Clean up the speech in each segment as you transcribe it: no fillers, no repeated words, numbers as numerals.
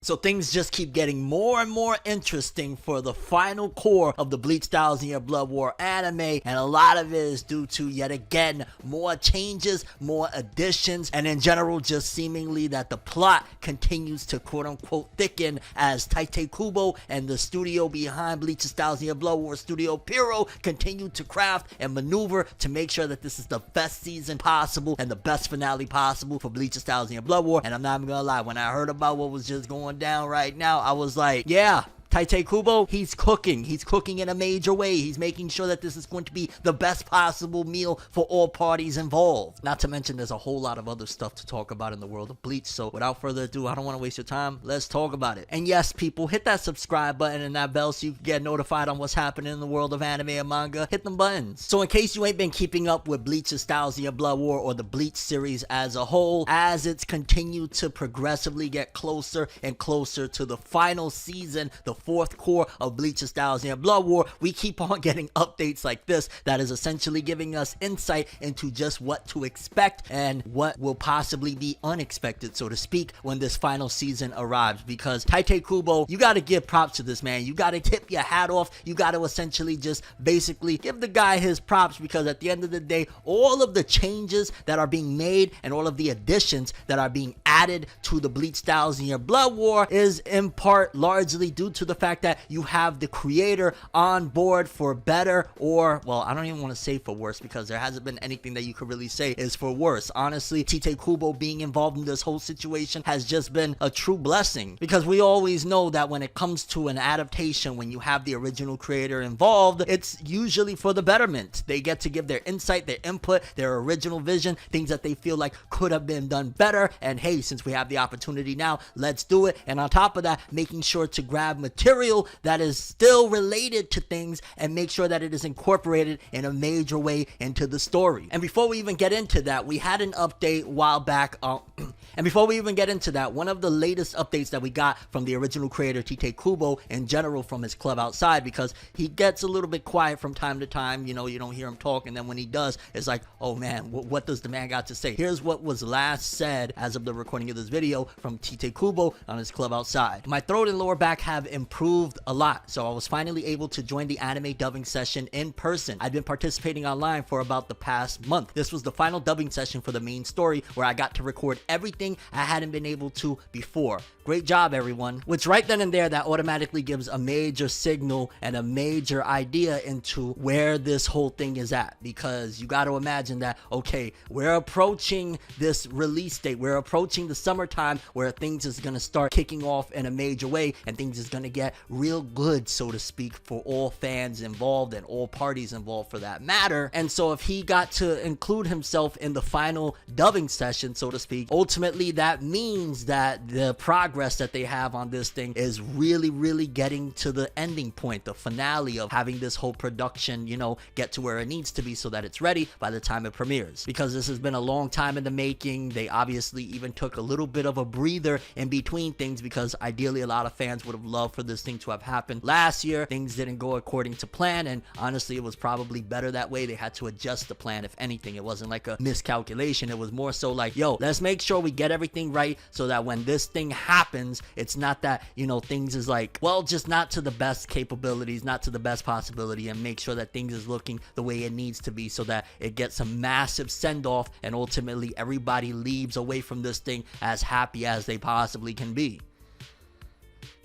So things just keep getting more and more interesting for the final core of the Bleach 1000-Year Blood War anime, and a lot of it is due to, yet again, more changes, more additions, and in general just seemingly that the plot continues to quote-unquote thicken as Tite Kubo and the studio behind Bleach's 1000-Year Blood War, Studio Pierrot, continue to craft and maneuver to make sure that this is the best season possible and the best finale possible for Bleach's 1000-Year Blood War. And I'm not even gonna lie, when I heard about what was just going down right now, I was like, yeah, Tite Kubo, he's cooking in a major way. He's making sure that this is going to be the best possible meal for all parties involved. Not to mention there's a whole lot of other stuff to talk about in the world of Bleach, so without further ado, I don't want to waste your time, let's talk about it. And yes, people, hit that subscribe button and that bell so you can get notified on what's happening in the world of anime and manga. Hit them buttons. So in case you ain't been keeping up with Bleach's 1000-Year Blood War or the Bleach series as a whole, as it's continued to progressively get closer and closer to the final season, the fourth core of Bleach's 1000-Year Blood War, we keep on getting updates like this that is essentially giving us insight into just what to expect and what will possibly be unexpected, so to speak, when this final season arrives. Because Tite Kubo, you gotta give props to this man. You gotta tip your hat off. You gotta essentially just basically give the guy his props, because at the end of the day, all of the changes that are being made and all of the additions that are being added to the Bleach 1000-Year Blood War is in part largely due to the fact that you have the creator on board for better, or, well, I don't even want to say for worse, because there hasn't been anything that you could really say is for worse. Honestly, Tite Kubo being involved in this whole situation has just been a true blessing, because we always know that when it comes to an adaptation, when you have the original creator involved, it's usually for the betterment. They get to give their insight, their input, their original vision, things that they feel like could have been done better, and hey, since we have the opportunity now, let's do it. And on top of that, making sure to grab material that is still related to things and make sure that it is incorporated in a major way into the story. And before we even get into that, we had an update a while back, and before we even get into that, one of the latest updates that we got from the original creator Tite Kubo in general from his club outside, because he gets a little bit quiet from time to time, you know, you don't hear him talk, and then when he does, it's like, oh man, what does the man got to say? Here's what was last said as of the recording of this video from Tite Kubo on his club outside. My throat and lower back have improved a lot, so I was finally able to join the anime dubbing session in person. I've been participating online for about the past month. This was the final dubbing session for the main story, where I got to record everything I hadn't been able to before. Great job, everyone. Which right then and there, that automatically gives a major signal and a major idea into where this whole thing is at, because you got to imagine that, okay, we're approaching this release date, we're approaching the summertime where things is going to start kicking off in a major way, and things is going to get real good, so to speak, for all fans involved and all parties involved for that matter. And so if he got to include himself in the final dubbing session, so to speak, ultimately that means that the progress that they have on this thing is really getting to the ending point, the finale of having this whole production, you know, get to where it needs to be so that it's ready by the time it premieres. Because this has been a long time in the making. They obviously even took a little bit of a breather in between things, because ideally a lot of fans would have loved for this thing to have happened last year. Things didn't go according to plan, and honestly it was probably better that way. They had to adjust the plan. If anything, it wasn't like a miscalculation. It was more so like, yo, let's make sure we get everything right so that when this thing happens, it's not that, you know, things is like, well, just not to the best capabilities, not to the best possibility, and make sure that things is looking the way it needs to be so that it gets a massive send-off and ultimately everybody leaves away from this thing as happy as they possibly can be.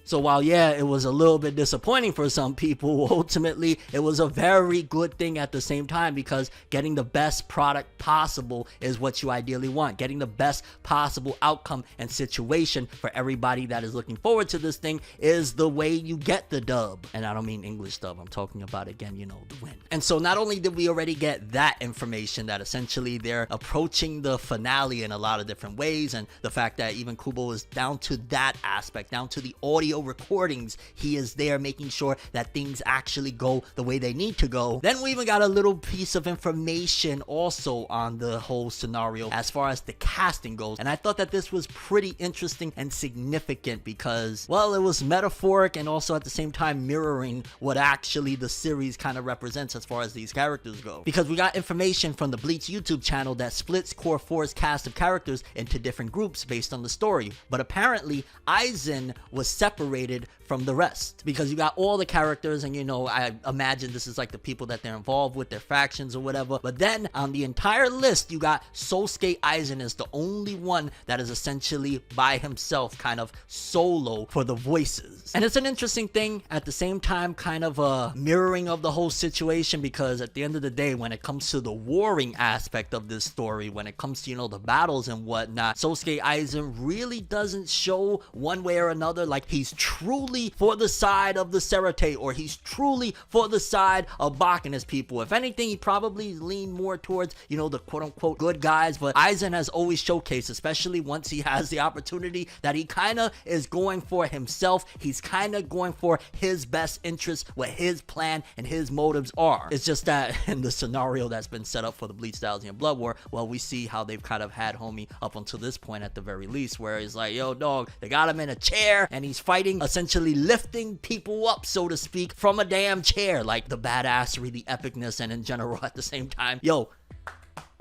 So while, yeah, it was a little bit disappointing for some people, ultimately, it was a very good thing at the same time, because getting the best product possible is what you ideally want. Getting the best possible outcome and situation for everybody that is looking forward to this thing is the way you get the dub. And I don't mean English dub. I'm talking about, again, you know, the win. And so not only did we already get that information, that essentially they're approaching the finale in a lot of different ways, and the fact that even Kubo is down to that aspect, down to the audio studio recordings, he is there making sure that things actually go the way they need to go. Then we even got a little piece of information also on the whole scenario as far as the casting goes, and I thought that this was pretty interesting and significant because, well, it was metaphoric and also at the same time mirroring what actually the series kind of represents as far as these characters go. Because we got information from the Bleach YouTube channel that splits Core 4's cast of characters into different groups based on the story, but apparently Aizen was separated from the rest because you got all the characters, and you know, I imagine this is like the people that they're involved with, their factions or whatever, but then on the entire list you got Sosuke Aizen is the only one that is essentially by himself, kind of solo for the voices. And it's an interesting thing, at the same time kind of a mirroring of the whole situation, because at the end of the day, when it comes to the warring aspect of this story, when it comes to, you know, the battles and whatnot, Sosuke Aizen really doesn't show one way or another like he's truly for the side of the Serate or he's truly for the side of Bach and his people. If anything, he probably leaned more towards, you know, the quote-unquote good guys, but Aizen has always showcased, especially once he has the opportunity, that he kind of is going for himself. He's kind of going for his best interest, what his plan and his motives are. It's just that in the scenario that's been set up for the Bleach Thousand Blood War, well, we see how they've kind of had homie up until this point at the very least, where he's like, yo dog, they got him in a chair and he's fighting, essentially lifting people up, so to speak, from a damn chair. Like the badassery, the epicness, and in general at the same time, yo,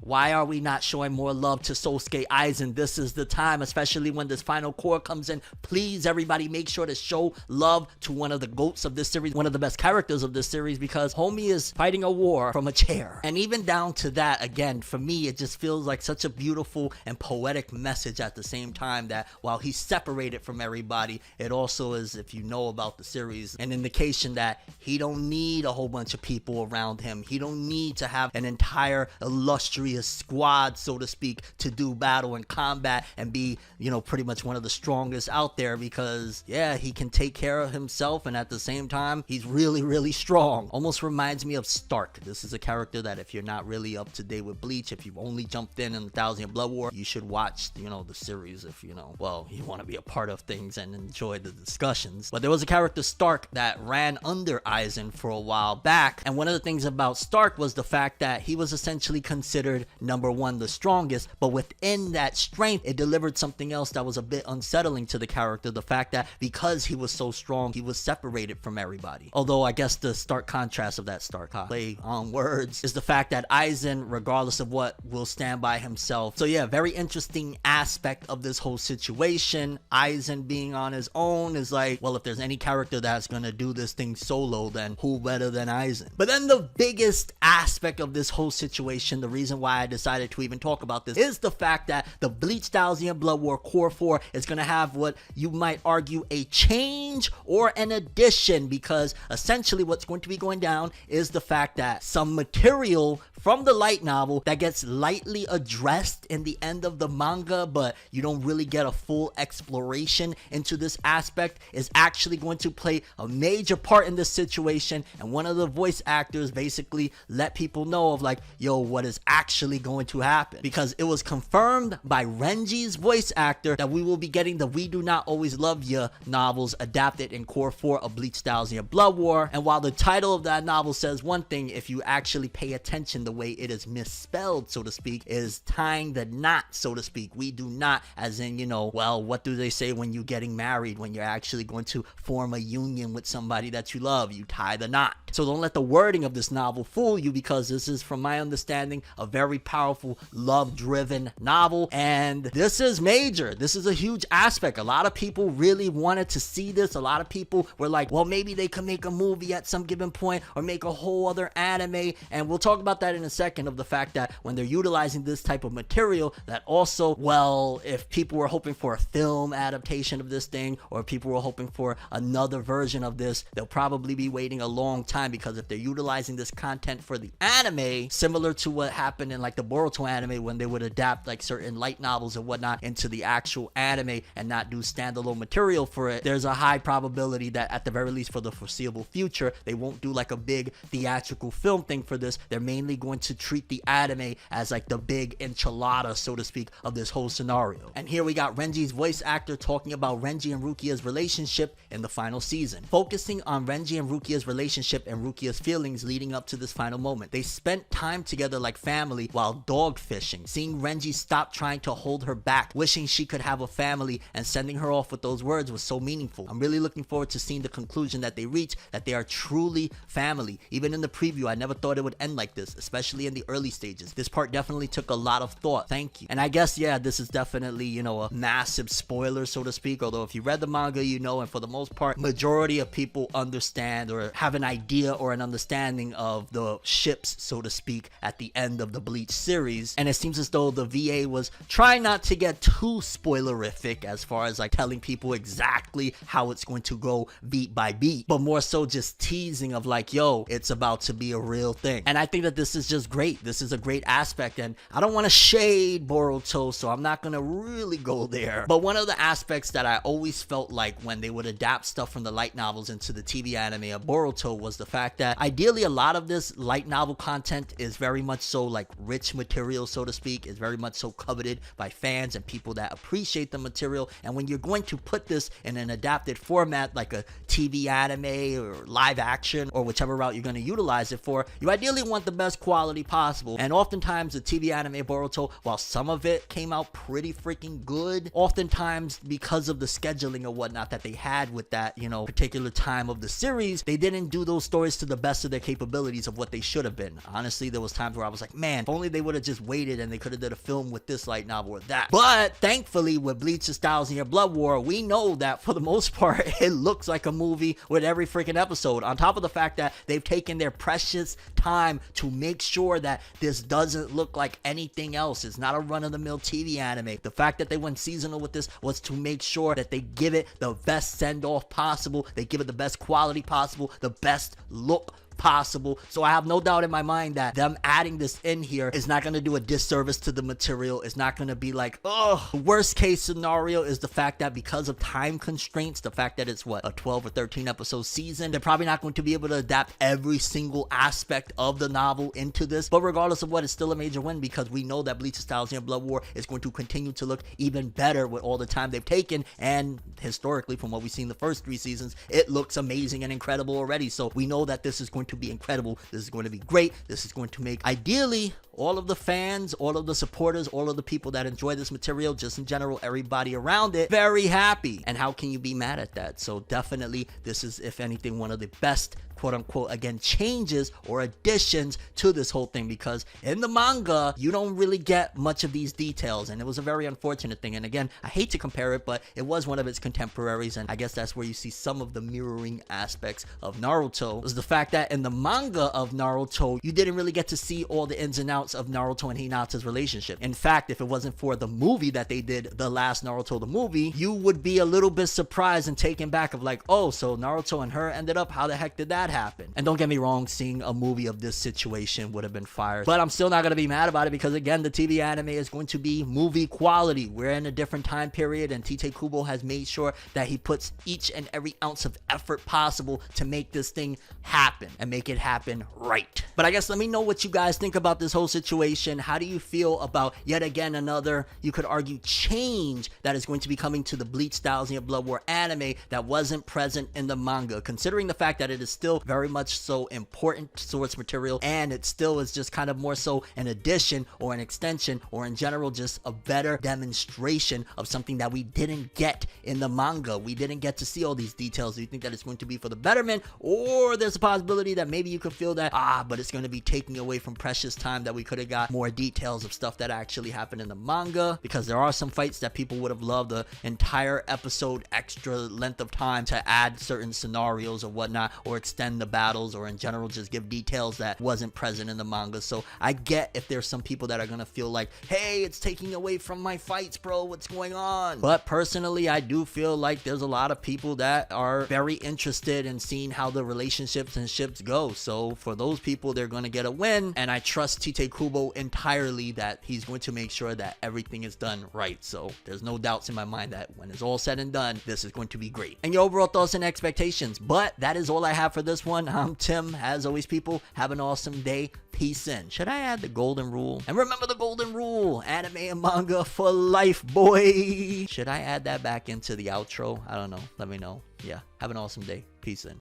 why are we not showing more love to Sosuke Aizen? This is the time, especially when this final core comes in. Please, everybody, make sure to show love to one of the GOATs of this series, one of the best characters of this series, because homie is fighting a war from a chair. And even down to that, again, for me, it just feels like such a beautiful and poetic message at the same time, that while he's separated from everybody, it also is, if you know about the series, an indication that he don't need a whole bunch of people around him. He don't need to have an entire illustrious squad, so to speak, to do battle and combat and be, you know, pretty much one of the strongest out there, because yeah, he can take care of himself and at the same time he's really, really strong. Almost reminds me of Stark. This is a character that if you're not really up to date with Bleach, if you've only jumped in the Thousand Blood War, you should watch, you know, the series if, you know, well, you want to be a part of things and enjoy the discussions. But there was a character, Stark, that ran under Aizen for a while back, and one of the things about Stark was the fact that he was essentially considered number one, the strongest, but within that strength, it delivered something else that was a bit unsettling to the character. The fact that because he was so strong, he was separated from everybody. Although I guess the stark contrast of that stark play on words is the fact that Aizen, regardless of what, will stand by himself. So yeah, very interesting aspect of this whole situation. Aizen being on his own is like, well, if there's any character that's gonna do this thing solo, then who better than Aizen? But then the biggest aspect of this whole situation, the reason why I decided to even talk about this, is the fact that the Bleach Thousand Blood War Core 4 is going to have what you might argue a change or an addition, because essentially what's going to be going down is the fact that some material from the light novel that gets lightly addressed in the end of the manga, but you don't really get a full exploration into this aspect, is actually going to play a major part in this situation. And one of the voice actors basically let people know of like, yo, what is actually going to happen, because it was confirmed by Renji's voice actor that we will be getting the We Do Not Always Love Ya novels adapted in Core 4 of Bleach Thousand Blood War. And while the title of that novel says one thing, if you actually pay attention, the way it is misspelled, so to speak, is tying the knot, so to speak. We do not, as in, you know, well, what do they say when you're getting married, when you're actually going to form a union with somebody that you love? You tie the knot. So don't let the wording of this novel fool you, because this is, from my understanding, a very powerful love-driven novel, and this is major. This is a huge aspect. A lot of people really wanted to see this. A lot of people were like, well, maybe they could make a movie at some given point or make a whole other anime, and we'll talk about that in a second, of the fact that when they're utilizing this type of material, that also, well, if people were hoping for a film adaptation of this thing, or if people were hoping for another version of this, they'll probably be waiting a long time, because if they're utilizing this content for the anime, similar to what happened in like the Boruto anime when they would adapt like certain light novels and whatnot into the actual anime and not do standalone material for it, there's a high probability that at the very least for the foreseeable future, they won't do like a big theatrical film thing for this. They're mainly going going to treat the anime as like the big enchilada, so to speak, of this whole scenario. And here we got Renji's voice actor talking about Renji and Rukia's relationship in the final season, focusing on Renji and Rukia's relationship and Rukia's feelings leading up to this final moment. They spent time together like family while dog fishing. Seeing Renji stop trying to hold her back, wishing she could have a family, and sending her off with those words was so meaningful. I'm really looking forward to seeing the conclusion that they reach, that they are truly family. Even in the preview, I never thought it would end like this, especially in the early stages. This part definitely took a lot of thought. Thank you. And I guess, yeah, this is definitely, you know, a massive spoiler, so to speak, although if you read the manga, you know, and for the most part, majority of people understand or have an idea or an understanding of the ships, so to speak, at the end of the Bleach series. And it seems as though the VA was trying not to get too spoilerific as far as like telling people exactly how it's going to go beat by beat, but more so just teasing of like, yo, it's about to be a real thing. And I think that this is just great. This is a great aspect, and I don't want to shade Boruto, so I'm not gonna really go there. But one of the aspects that I always felt like when they would adapt stuff from the light novels into the TV anime of Boruto was the fact that ideally a lot of this light novel content is very much so like rich material, so to speak, is very much so coveted by fans and people that appreciate the material. And when you're going to put this in an adapted format like a TV anime or live action or whichever route you're going to utilize it for, you ideally want the best quality possible. And oftentimes the TV anime Boruto, while some of it came out pretty freaking good, oftentimes because of the scheduling or whatnot that they had with that, you know, particular time of the series, they didn't do those stories to the best of their capabilities of what they should have been. Honestly, there was times where I was like, man, if only they would have just waited and they could have did a film with this light novel or that. But thankfully with Bleach 1000-Year Blood War, we know that for the most part it looks like a movie with every freaking episode, on top of the fact that they've taken their precious time to make sure that this doesn't look like anything else. It's not a run-of-the-mill TV anime. The fact that they went seasonal with this was to make sure that they give it the best send-off possible, they give it the best quality possible, the best look possible. So I have no doubt in my mind that them adding this in here is not going to do a disservice to the material. It's not going to be like, oh, worst case scenario is the fact that because of time constraints, the fact that it's what, a 12 or 13 episode season, they're probably not going to be able to adapt every single aspect of the novel into this. But regardless of what, it's still a major win because we know that Bleach 1000-Year Blood War is going to continue to look even better with all the time they've taken. And historically, from what we've seen the first 3 seasons, it looks amazing and incredible already. So we know that this is going to be incredible. This is going to be great. This is going to make, ideally, all of the fans, all of the supporters, all of the people that enjoy this material, just in general, everybody around it, very happy. And how can you be mad at that? So definitely, this is, if anything, one of the best, quote-unquote, again, changes or additions to this whole thing, because in the manga, you don't really get much of these details, and it was a very unfortunate thing. And again, I hate to compare it, but it was one of its contemporaries, and I guess that's where you see some of the mirroring aspects of Naruto, was the fact that in the manga of Naruto, you didn't really get to see all the ins and outs of Naruto and Hinata's relationship. In fact, if it wasn't for the movie that they did, the last Naruto the movie, you would be a little bit surprised and taken back of like, oh, so Naruto and her ended up, how the heck did that happen? And don't get me wrong, seeing a movie of this situation would have been fire, but I'm still not going to be mad about it because again, the TV anime is going to be movie quality. We're in a different time period, and Tite Kubo has made sure that he puts each and every ounce of effort possible to make this thing happen and make it happen right. But I guess let me know what you guys think about this whole situation. How do you feel about yet again another, you could argue, change that is going to be coming to the Bleach 1000-Year Blood War anime that wasn't present in the manga, considering the fact that it is still very much so important source material, and it still is just kind of more so an addition or an extension, or in general just a better demonstration of something that we didn't get in the manga. We didn't get to see all these details. Do you think that it's going to be for the betterment, or there's a possibility that maybe you could feel that, but it's going to be taking away from precious time that we could have got more details of stuff that actually happened in the manga? Because there are some fights that people would have loved the entire episode extra length of time to add certain scenarios or whatnot, or extend the battles, or in general just give details that wasn't present in the manga. So I get if there's some people that are gonna feel like, hey, it's taking away from my fights, bro, what's going on? But personally, I do feel like there's a lot of people that are very interested in seeing how the relationships and ships go. So for those people, they're gonna get a win, and I trust Tite Kubo entirely that he's going to make sure that everything is done right. So there's no doubts in my mind that when it's all said and done, this is going to be great. And your overall thoughts and expectations. But that is all I have for this this one. I'm Tim. As always, people, have an awesome day. Peace in. Should I add the golden rule? And remember the golden rule. Anime and manga for life, boy. Should I add that back into the outro? I don't know. Let me know. Yeah. Have an awesome day. Peace in.